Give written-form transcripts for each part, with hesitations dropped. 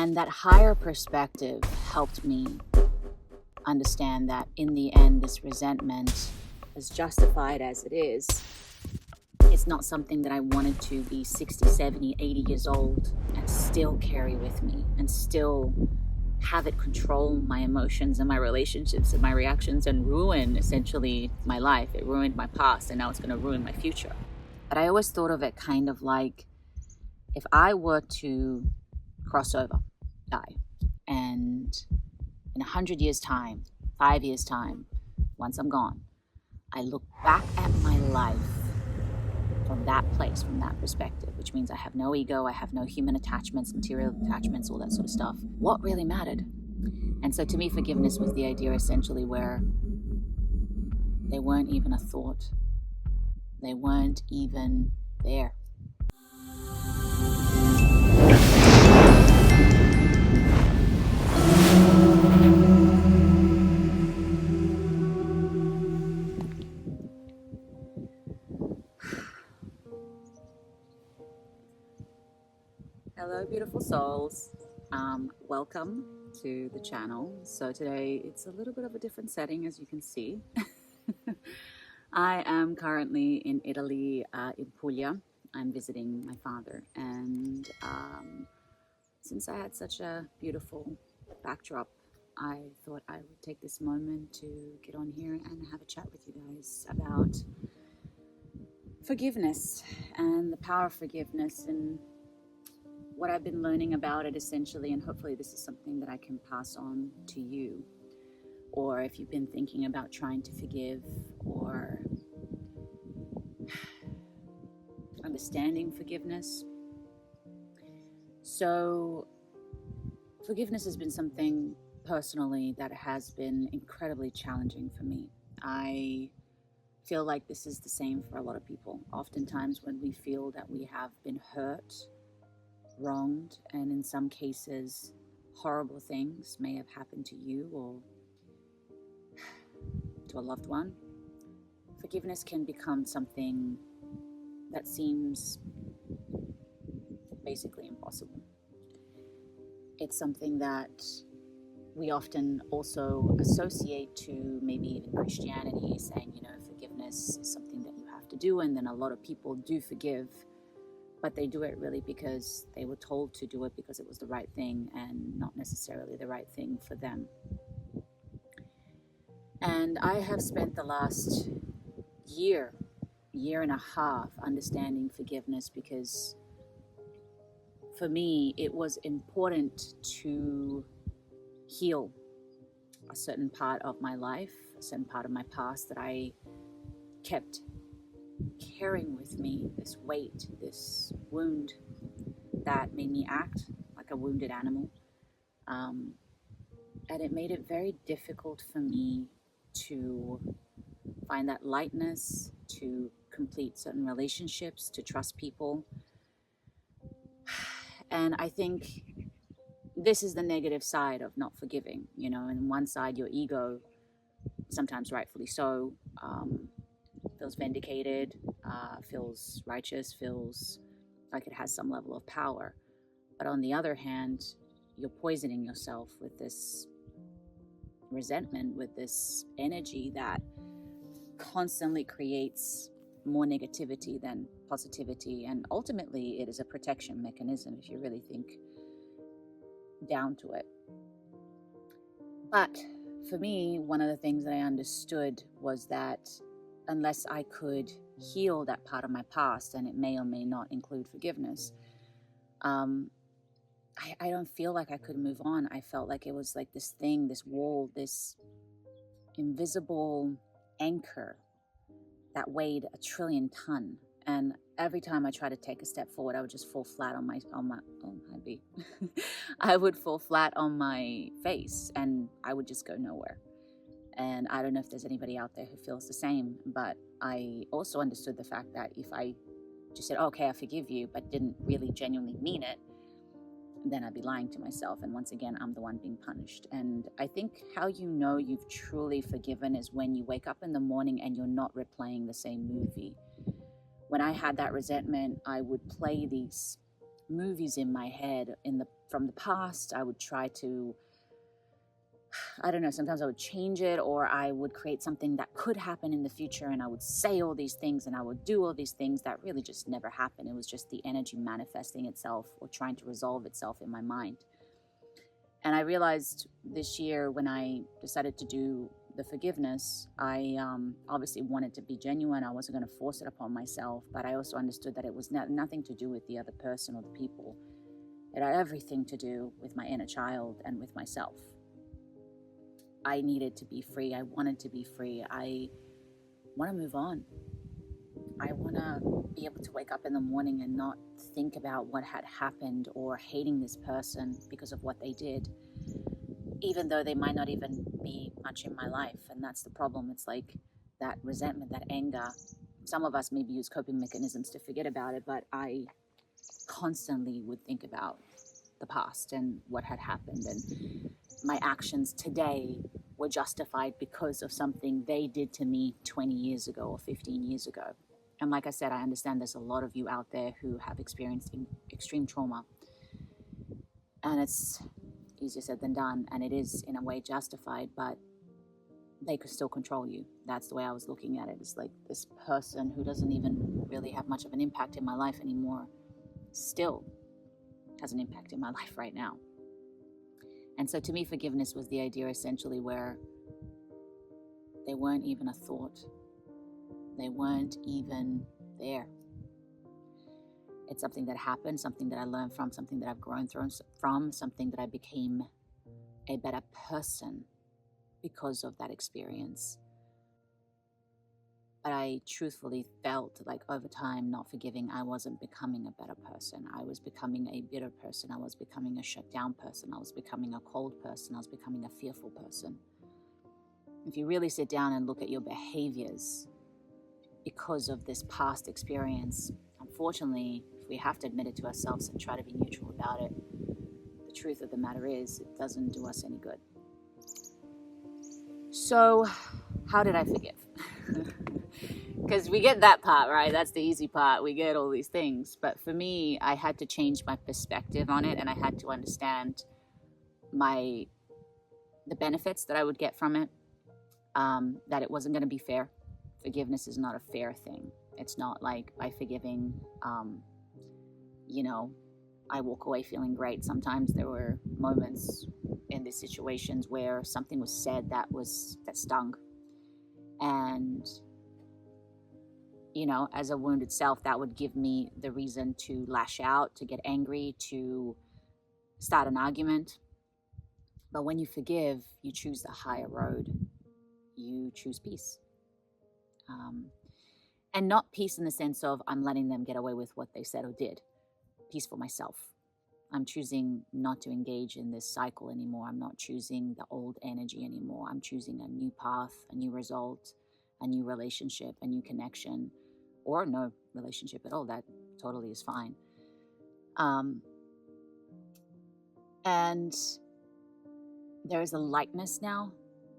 And that higher perspective helped me understand that in the end, this resentment, as justified as it is, it's not something that I wanted to be 60, 70, 80 years old and still carry with me and still have it control my emotions and my relationships and my reactions and ruin essentially my life. It ruined my past and now it's going to ruin my future. But I always thought of it kind of like if I were to cross over, die, and in 100 years' time, 5 years' time, once I'm gone, I look back at my life from that place, from that perspective, which means I have no ego, I have no human attachments, material attachments, all that sort of stuff. What really mattered? And so to me, forgiveness was the idea essentially where they weren't even a thought. They weren't even there. Hello, beautiful souls. Welcome to the channel. So today it's a little bit of a different setting, as you can see. I am currently in Italy, in Puglia. I'm visiting my father, and since I had such a beautiful backdrop, I thought I would take this moment to get on here and have a chat with you guys about forgiveness and the power of forgiveness and what I've been learning about it essentially, and hopefully this is something that I can pass on to you. Or if you've been thinking about trying to forgive or understanding forgiveness. So forgiveness has been something personally that has been incredibly challenging for me. I feel like this is the same for a lot of people. Oftentimes when we feel that we have been hurt, wronged, and in some cases horrible things may have happened to you or to a loved one, forgiveness can become something that seems basically impossible. It's something that we often also associate to maybe even Christianity, saying, forgiveness is something that you have to do, and then a lot of people do forgive, but they do it really because they were told to do it because it was the right thing and not necessarily the right thing for them. And I have spent the last year and a half understanding forgiveness because for me, it was important to heal a certain part of my life, a certain part of my past that I kept carrying with me, this weight, this wound that made me act like a wounded animal. And it made it very difficult for me to find that lightness, to complete certain relationships, to trust people. And I think this is the negative side of not forgiving, on one side, your ego, sometimes rightfully so, feels vindicated, feels righteous, feels like it has some level of power. But on the other hand, you're poisoning yourself with this resentment, with this energy that constantly creates more negativity than positivity. And ultimately, it is a protection mechanism if you really think down to it. But for me, one of the things that I understood was that unless I could heal that part of my past, and it may or may not include forgiveness, I don't feel like I could move on. I felt like it was like this thing, this wall, this invisible anchor that weighed 1 trillion ton. And every time I tried to take a step forward, I would just fall flat on my I would fall flat on my face and I would just go nowhere. And I don't know if there's anybody out there who feels the same, but I also understood the fact that if I just said, okay, I forgive you, but didn't really genuinely mean it, then I'd be lying to myself. And once again, I'm the one being punished. And I think how you know you've truly forgiven is when you wake up in the morning and you're not replaying the same movie. When I had that resentment, I would play these movies in my head from the past. I would try to, I don't know, sometimes I would change it, or I would create something that could happen in the future, and I would say all these things and I would do all these things that really just never happened. It was just the energy manifesting itself or trying to resolve itself in my mind. And I realized this year when I decided to do the forgiveness, I obviously wanted to be genuine. I wasn't going to force it upon myself, but I also understood that it was nothing to do with the other person or the people. It had everything to do with my inner child and with myself. I needed to be free. I wanted to be free. I want to move on. I want to be able to wake up in the morning and not think about what had happened or hating this person because of what they did, even though they might not even be much in my life. And that's the problem. It's like that resentment, that anger. Some of us maybe use coping mechanisms to forget about it, but I constantly would think about the past and what had happened. And my actions today were justified because of something they did to me 20 years ago or 15 years ago. And like I said, I understand there's a lot of you out there who have experienced extreme trauma. And it's easier said than done. And it is in a way justified, but they could still control you. That's the way I was looking at it. It's like this person who doesn't even really have much of an impact in my life anymore still has an impact in my life right now. And so to me, forgiveness was the idea essentially where they weren't even a thought. They weren't even there. It's something that happened, something that I learned from, something that I've grown from, something that I became a better person because of that experience. But I truthfully felt like over time, not forgiving, I wasn't becoming a better person. I was becoming a bitter person. I was becoming a shut down person. I was becoming a cold person. I was becoming a fearful person. If you really sit down and look at your behaviors because of this past experience, unfortunately, if we have to admit it to ourselves and try to be neutral about it, the truth of the matter is it doesn't do us any good. So how did I forgive? Because we get that part, right? That's the easy part. We get all these things. But for me, I had to change my perspective on it, and I had to understand the benefits that I would get from it, that it wasn't going to be fair. Forgiveness is not a fair thing. It's not like by forgiving, I walk away feeling great. Sometimes there were moments in these situations where something was said that stung. And, as a wounded self, that would give me the reason to lash out, to get angry, to start an argument. But when you forgive, you choose the higher road. You choose peace. And not peace in the sense of I'm letting them get away with what they said or did. Peace for myself. I'm choosing not to engage in this cycle anymore. I'm not choosing the old energy anymore. I'm choosing a new path, a new result, a new relationship, a new connection, or no relationship at all. That totally is fine. And there is a lightness now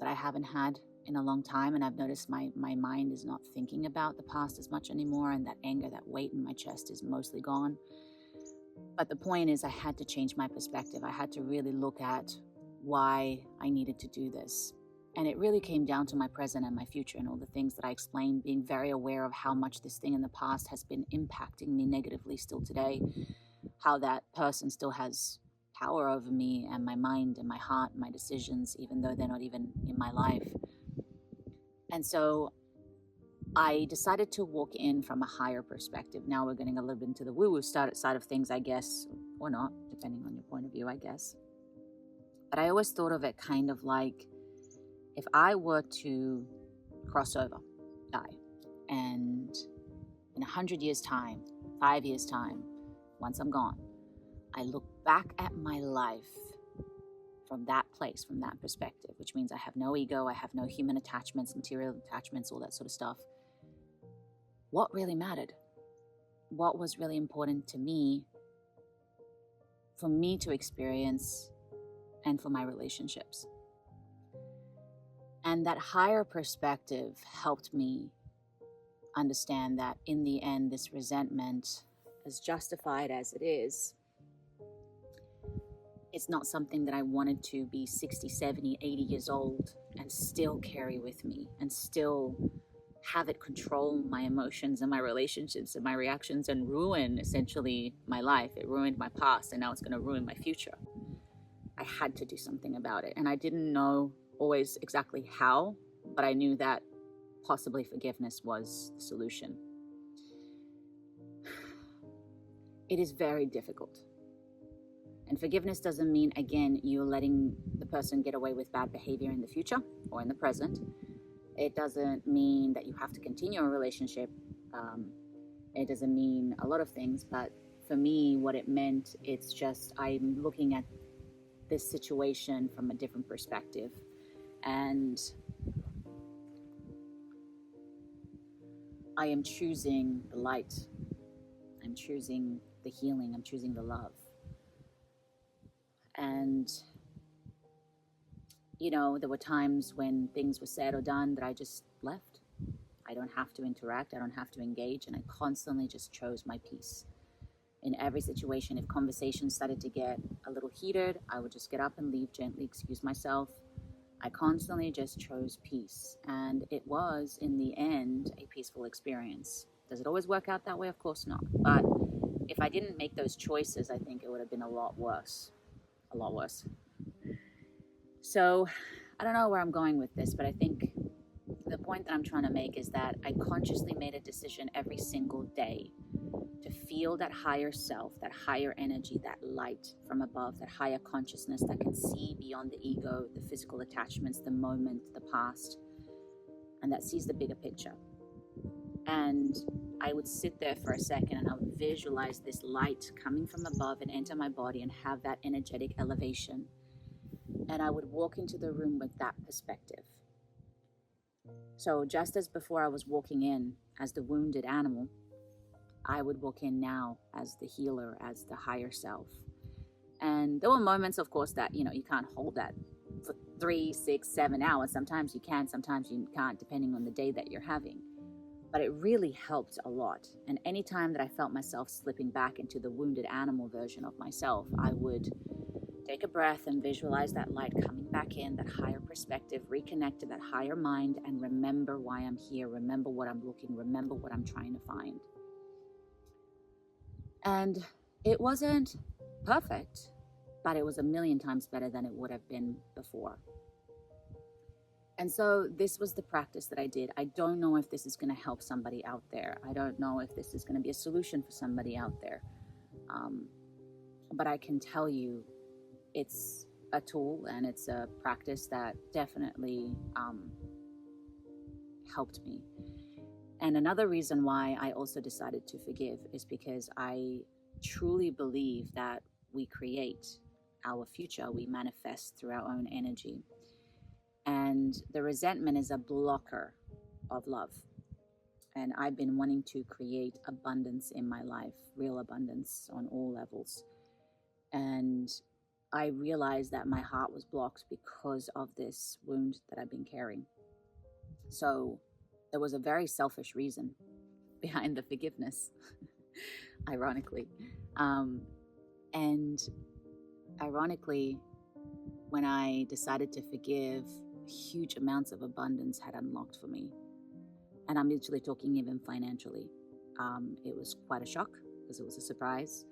that I haven't had in a long time, and I've noticed my mind is not thinking about the past as much anymore, and that anger, that weight in my chest is mostly gone. But the point is, I had to change my perspective. I had to really look at why I needed to do this. And it really came down to my present and my future and all the things that I explained, being very aware of how much this thing in the past has been impacting me negatively still today, how that person still has power over me and my mind and my heart and my decisions, even though they're not even in my life. And so I decided to walk in from a higher perspective. Now we're getting a little bit into the woo-woo side of things, I guess, or not, depending on your point of view, I guess. But I always thought of it kind of like if I were to cross over, die, and in 100 years' time, 5 years' time, once I'm gone, I look back at my life from that place, from that perspective, which means I have no ego, I have no human attachments, material attachments, all that sort of stuff. What really mattered? What was really important to me, for me to experience, and for my relationships? And that higher perspective helped me understand that in the end, this resentment as justified as it is, it's not something that I wanted to be 60, 70, 80 years old and still carry with me and still have it control my emotions and my relationships and my reactions and ruin essentially my life. It ruined my past, and now it's going to ruin my future. I had to do something about it, and I didn't know always exactly how, but I knew that possibly forgiveness was the solution. It is very difficult. And forgiveness doesn't mean, again, you're letting the person get away with bad behavior in the future or in the present. It doesn't mean that you have to continue a relationship. It doesn't mean a lot of things, but for me, what it meant, it's just I'm looking at this situation from a different perspective. And I am choosing the light. I'm choosing the healing. I'm choosing the love. And, there were times when things were said or done that I just left. I don't have to interact. I don't have to engage. And I constantly just chose my peace. In every situation, if conversations started to get a little heated, I would just get up and leave, gently excuse myself. I constantly just chose peace. And it was, in the end, a peaceful experience. Does it always work out that way? Of course not. But if I didn't make those choices, I think it would have been a lot worse. A lot worse. So I don't know where I'm going with this, but I think the point that I'm trying to make is that I consciously made a decision every single day to feel that higher self, that higher energy, that light from above, that higher consciousness that can see beyond the ego, the physical attachments, the moment, the past, and that sees the bigger picture. And I would sit there for a second and I would visualize this light coming from above and enter my body and have that energetic elevation. And I would walk into the room with that perspective. So just as before I was walking in as the wounded animal, I would walk in now as the healer, as the higher self. And there were moments, of course, that, you can't hold that for 3, 6, 7 hours. Sometimes you can, sometimes you can't, depending on the day that you're having. But it really helped a lot. And anytime that I felt myself slipping back into the wounded animal version of myself, I would take a breath and visualize that light coming back in, that higher perspective, reconnect to that higher mind, and remember why I'm here, remember what I'm looking, remember what I'm trying to find. And it wasn't perfect, but it was a million times better than it would have been before. And so this was the practice that I did. I don't know if this is going to help somebody out there. I don't know if this is going to be a solution for somebody out there. But I can tell you it's a tool and it's a practice that definitely helped me. And another reason why I also decided to forgive is because I truly believe that we create our future, we manifest through our own energy. And the resentment is a blocker of love. And I've been wanting to create abundance in my life, real abundance on all levels. And I realized that my heart was blocked because of this wound that I've been carrying. So there was a very selfish reason behind the forgiveness, ironically. And ironically, when I decided to forgive, huge amounts of abundance had unlocked for me. And I'm literally talking even financially. It was quite a shock because it was a surprise.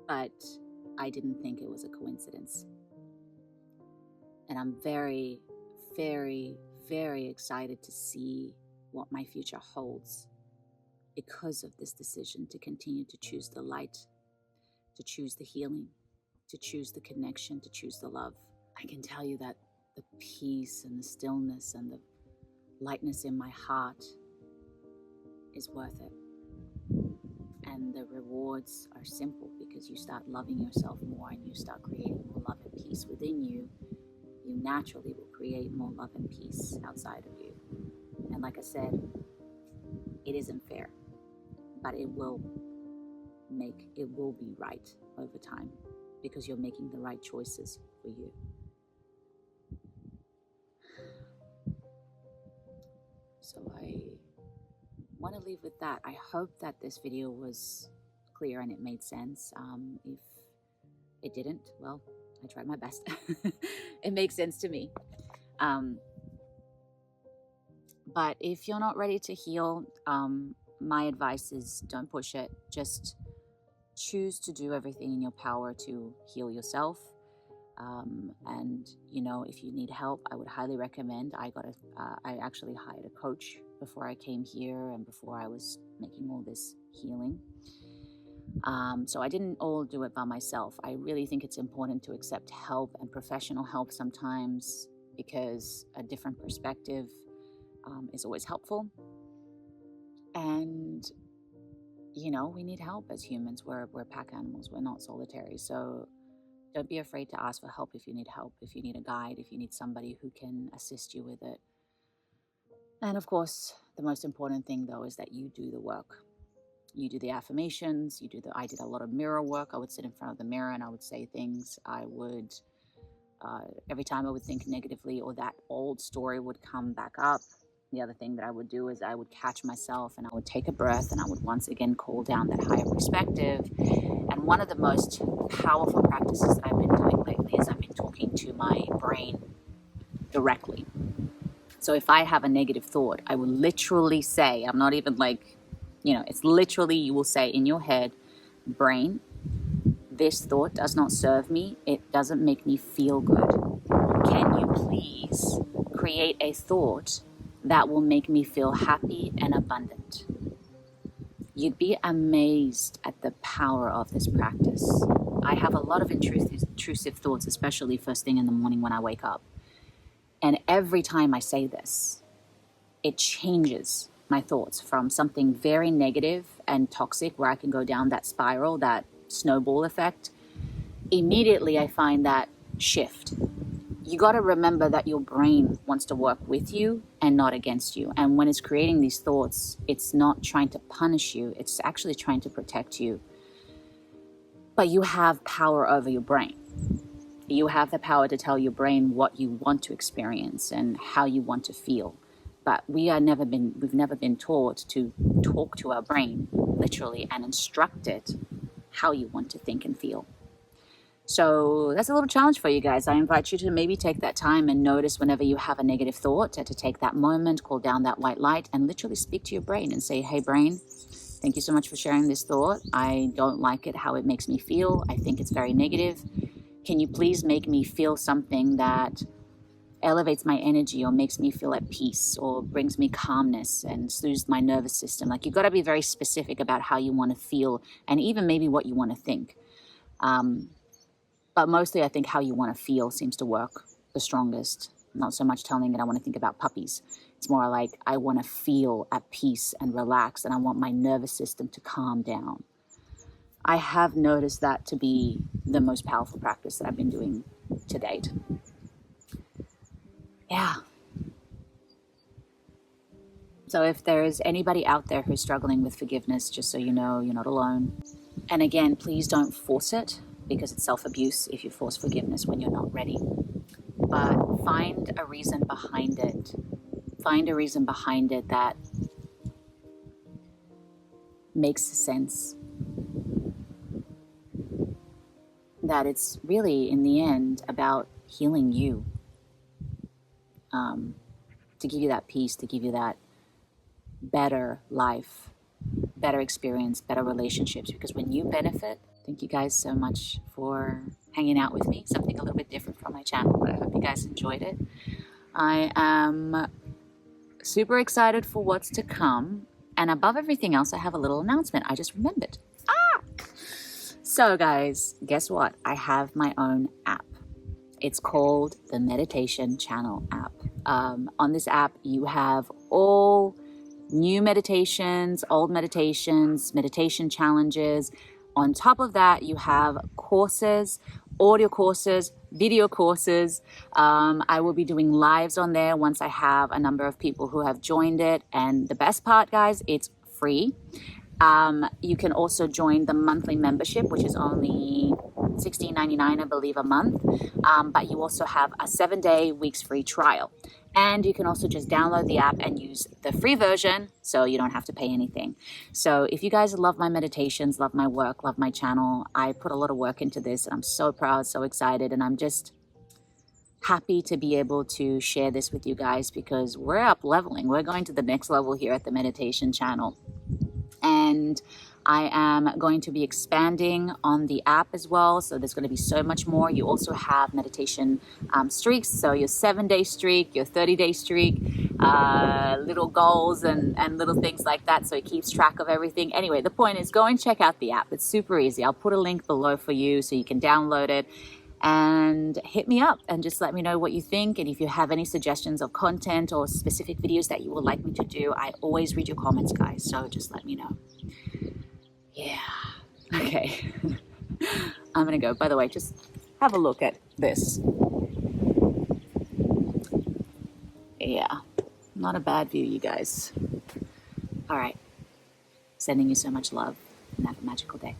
But I didn't think it was a coincidence. And I'm very, very, very excited to see what my future holds because of this decision to continue to choose the light, to choose the healing, to choose the connection, to choose the love. I can tell you that the peace and the stillness and the lightness in my heart is worth it. And the rewards are simple because you start loving yourself more and you start creating more love and peace within you. You naturally will create more love and peace outside of you. And like I said, it isn't fair, but it will be right over time because you're making the right choices for you. So I want to leave with that. I hope that this video was clear and it made sense. If it didn't, well, I tried my best. It makes sense to me. But if you're not ready to heal, my advice is don't push it. Just choose to do everything in your power to heal yourself. And you know, if you need help, I would highly recommend. I actually hired a coach before I came here and before I was making all this healing. So I didn't all do it by myself. I really think it's important to accept help and professional help sometimes, because a different perspective is always helpful. And you know, we need help as humans. We're pack animals. We're not solitary. So don't be afraid to ask for help if you need help, if you need a guide, if you need somebody who can assist you with it. And of course, the most important thing though is that you do the work. You do the affirmations, I did a lot of mirror work. I would sit in front of the mirror and I would say things. I would, every time I would think negatively or that old story would come back up. The other thing that I would do is I would catch myself and I would take a breath and I would once again call down that higher perspective. And one of the most powerful practices that I've been doing lately is I've been talking to my brain directly. So if I have a negative thought, I will literally say, I'm not even like, you know, it's literally, you will say in your head, brain, this thought does not serve me. It doesn't make me feel good. Can you please create a thought that will make me feel happy and abundant? You'd be amazed at the power of this practice. I have a lot of intrusive thoughts, especially first thing in the morning when I wake up. And every time I say this, it changes my thoughts from something very negative and toxic where I can go down that spiral, that snowball effect. Immediately I find that shift. You got to remember that your brain wants to work with you and not against you. And when it's creating these thoughts, it's not trying to punish you. It's actually trying to protect you. But you have power over your brain. You have the power to tell your brain what you want to experience and how you want to feel. But we've never been taught to talk to our brain literally and instruct it how you want to think and feel. So that's a little challenge for you guys. I invite you to maybe take that time and notice whenever you have a negative thought, to take that moment, call down that white light, and literally speak to your brain and say, hey, brain, thank you so much for sharing this thought. I don't like it, how it makes me feel. I think it's very negative. Can you please make me feel something that elevates my energy or makes me feel at peace or brings me calmness and soothes my nervous system? Like, you've got to be very specific about how you want to feel and even maybe what you want to think. But mostly I think how you want to feel seems to work the strongest. Not so much telling it I want to think about puppies. It's more like I want to feel at peace and relax, and I want my nervous system to calm down. I have noticed that to be the most powerful practice that I've been doing to date. Yeah. So if there is anybody out there who's struggling with forgiveness, just so you know, you're not alone. And again, please don't force it, because it's self-abuse if you force forgiveness when you're not ready. But find a reason behind it. Find a reason behind it that makes sense. That it's really, in the end, about healing you. To give you that peace, to give you that better life, better experience, better relationships. Because when you benefit, thank you guys so much for hanging out with me. Something a little bit different from my channel, but I hope you guys enjoyed it. I am super excited for what's to come. And above everything else, I have a little announcement. I just remembered. So guys, guess what? I have my own app. It's called the Meditation Channel app. On this app, you have all new meditations, old meditations, meditation challenges. On top of that, you have courses, audio courses, video courses. I will be doing lives on there once I have a number of people who have joined it. And the best part, guys, it's free. You can also join the monthly membership, which is only $16.99, I believe, a month. But you also have a 7-day weeks free trial. And you can also just download the app and use the free version so you don't have to pay anything. So if you guys love my meditations, love my work, love my channel, I put a lot of work into this and I'm so proud, so excited, and I'm just happy to be able to share this with you guys because we're up leveling. We're going to the next level here at the meditation channel. And I am going to be expanding on the app as well. So there's going to be so much more. You also have meditation streaks. So your 7-day streak, your 30-day streak, little goals and little things like that. So it keeps track of everything. Anyway, the point is go and check out the app. It's super easy. I'll put a link below for you so you can download it. And hit me up and just let me know what you think. And if you have any suggestions of content or specific videos that you would like me to do, I always read your comments, guys. So just let me know. Yeah. Okay. I'm going to go. By the way, just have a look at this. Yeah. Not a bad view, you guys. All right. Sending you so much love and have a magical day.